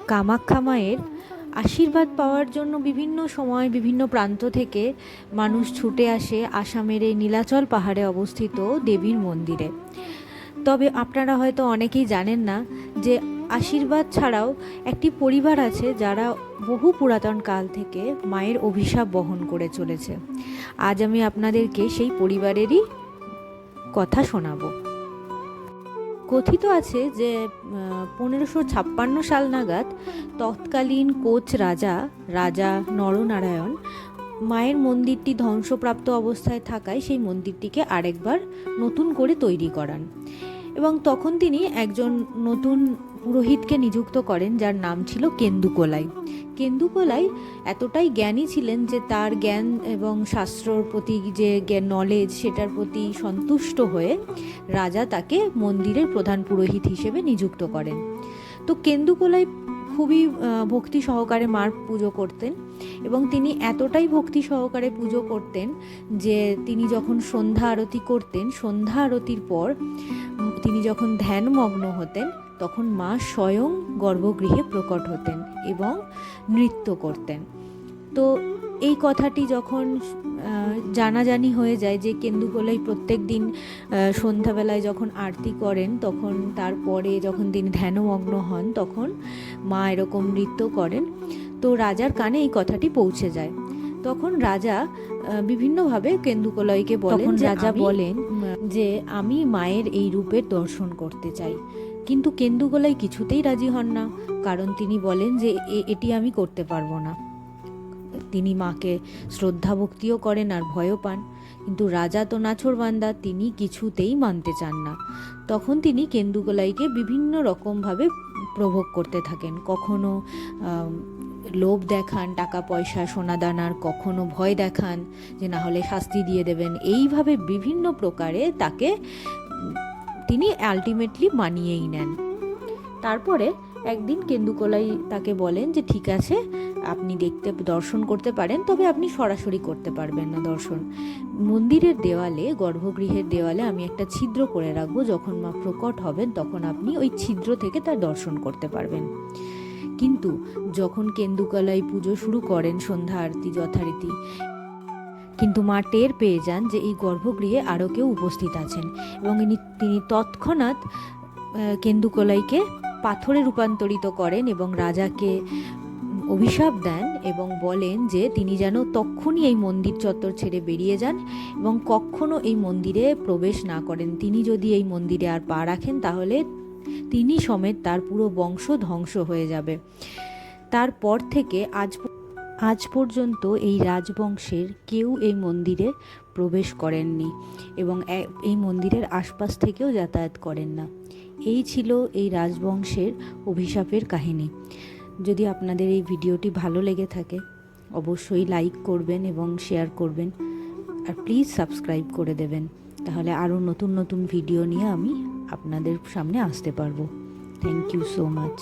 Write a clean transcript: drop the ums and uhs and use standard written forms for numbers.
কামাখ্যা মায়ের আশীর্বাদ পাওয়ার জন্য বিভিন্ন সময় বিভিন্ন প্রান্ত থেকে মানুষ ছুটে আসে আসামের এই নীলাচল পাহাড়ে অবস্থিত দেবীর মন্দিরে। তবে আপনারা হয়তো অনেকেই জানেন না যে আশীর্বাদ ছাড়াও একটি পরিবার আছে যারা বহু পুরাতন কাল থেকে মায়ের অভিশাপ বহন করে চলেছে। আজ আমি আপনাদেরকে সেই পরিবারেরই কথা শোনাবো। কথিত আছে যে 1556 সাল নাগাদ তৎকালীন কোচ রাজা নরনারায়ণ মায়ের মন্দিরটি ধ্বংসপ্রাপ্ত অবস্থায় থাকায় সেই মন্দিরটিকে আরেকবার নতুন করে তৈরি করান এবং তখন তিনি একজন নতুন পুরোহিতকে নিযুক্ত করেন যার নাম ছিল কেন্দুকোলাই। কেন্দুকোলাই এতটাই জ্ঞানী ছিলেন যে তার জ্ঞান এবং শাস্ত্রর প্রতি যে নলেজ সেটার প্রতি সন্তুষ্ট হয়ে রাজা তাকে মন্দিরের প্রধান পুরোহিত হিসেবে নিযুক্ত করেন। তো কেন্দুকোলাই খুবই ভক্তি সহকারে মার পুজো করতেন এবং তিনি এতটাই ভক্তি সহকারে পুজো করতেন যে তিনি যখন সন্ধ্যা আরতি করতেন, সন্ধ্যা আরতির পর তিনি যখন ধ্যানমগ্ন হতেন তখন মা স্বয়ং গর্ভগৃহে প্রকট হতেন এবং নৃত্য করতেন। তো এই কথাটি যখন জানাজানি হয়ে যায় যে কেন্দুকোলাই প্রত্যেক দিন সন্ধ্যাবেলায় যখন আরতি করেন তখন তারপরে যখন তিনি ধ্যানমগ্ন হন তখন মা এরকম নৃত্য করেন, তো রাজার কানে এই কথাটি পৌঁছে যায়। তখন রাজা বিভিন্নভাবে কেন্দুকোলাইকে বলেন, রাজা বলেন যে আমি মায়ের এই রূপের দর্শন করতে চাই, কিন্তু কেন্দুকোলাই কিছুতেই রাজি হন না, কারণ তিনি বলেন যে এটি আমি করতে পারবো না। তিনি মাকে শ্রদ্ধা ভক্তিও করেন আর ভয়ও পান, কিন্তু রাজা তো নাছোড়বান্দা, তিনি কিছুতেই মানতে চান না। তখন তিনি কেন্দুকোলাইকে বিভিন্ন রকমভাবে প্রভোগ করতে থাকেন, কখনো লোভ দেখান টাকা পয়সা সোনা দানার, কখনো ভয় দেখান যে না হলে শাস্তি দিয়ে দেবেন। এইভাবে বিভিন্ন প্রকারে তাকে তিনি আলটিমেটলি মানিয়েই নেন। তারপরে একদিন কেন্দুকোলাই তাকে বলেন যে ঠিক আছে, আপনি দর্শন করতে পারেন, তবে আপনি সরাসরি করতে পারবেন না দর্শন। মন্দিরের দেওয়ালে, গর্ভগৃহের দেওয়ালে আমি একটা ছিদ্র করে রাখবো, যখন মা প্রকট হবেন তখন আপনি ওই ছিদ্র থেকে তার দর্শন করতে পারবেন। কিন্তু যখন কেন্দুকোলাই পুজো শুরু করেন সন্ধ্যা আরতি যথারীতি, কিন্তু মা টের পেয়ে যান যে এই গর্ভগৃহে আরও কেউ উপস্থিত আছেন এবং তিনি তৎক্ষণাৎ কেন্দুকোলাইকে পাথরে রূপান্তরিত করেন এবং রাজাকে অভিশাপ দেন এবং বলেন যে তিনি যেন তক্ষুনি এই মন্দির চত্বর ছেড়ে বেরিয়ে যান এবং কখনো এই মন্দিরে প্রবেশ না করেন। তিনি যদি এই মন্দিরে আর পা রাখেন তাহলে তিনি সমেত তার পুরো বংশ ধ্বংস হয়ে যাবে। তারপর থেকে আজ পর্যন্ত এই রাজবংশের কেউ এই মন্দিরে প্রবেশ করেননি এবং এই মন্দিরের আশপাশ থেকেও যাতায়াত করেন না। এই ছিল এই রাজবংশের অভিশাপের কাহিনী। যদি আপনাদের এই ভিডিওটি ভালো লেগে থাকে অবশ্যই লাইক করবেন এবং শেয়ার করবেন, আর প্লিজ সাবস্ক্রাইব করে দেবেন, তাহলে আরও নতুন নতুন ভিডিও নিয়ে আমি আপনাদের সামনে আসতে পারবো। Thank you so much.